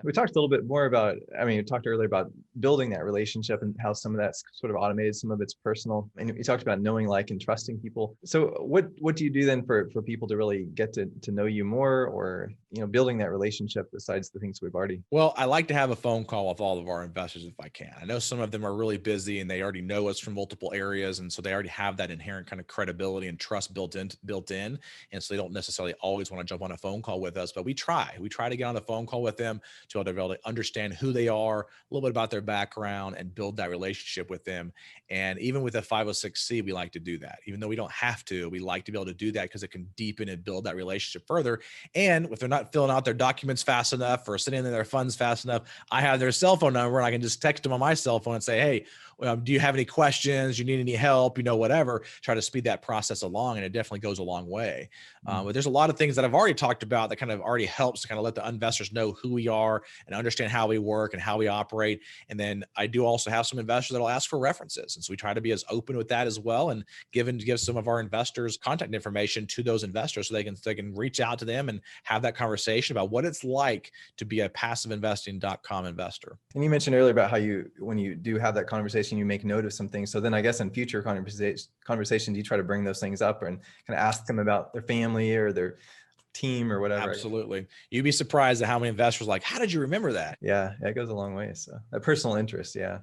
We talked a little bit more about, I mean, we talked earlier about building that relationship and how some of that's sort of automated, some of it's personal. And you talked about knowing, like, and trusting people. So what do you do then for people to really get to know you more, or, building that relationship besides the things we've already? Well, I like to have a phone call with all of our investors if I can. I know some of them are really busy and they already know us from multiple areas. And so they already have that inherent kind of credibility and trust built in. And so they don't necessarily always want to jump on a phone call with us, but we try to get on the phone call with them to be able to understand who they are, a little bit about their background, and build that relationship with them. And even with a 506c, we like to do that. Even though we don't have to, we like to be able to do that because it can deepen and build that relationship further. And if they're not filling out their documents fast enough or sitting in their funds fast enough, I have their cell phone number and I can just text them on my cell phone and say, hey, do you have any questions? You need any help? Whatever, try to speed that process along. And it definitely goes a long way. But there's a lot of things that I've already talked about that kind of already helps to kind of let the investors know who we are and understand how we work and how we operate. And then I do also have some investors that'll ask for references. And so we try to be as open with that as well, and give some of our investors contact information to those investors so they can reach out to them and have that conversation about what it's like to be a passiveinvesting.com investor. And you mentioned earlier about how when you do have that conversation, you make note of some things. So then I guess in future conversations, you try to bring those things up and kind of ask them about their family or their team or whatever. Absolutely. You'd be surprised at how many investors like, how did you remember that? Yeah, it goes a long way. So that personal interest. Yeah.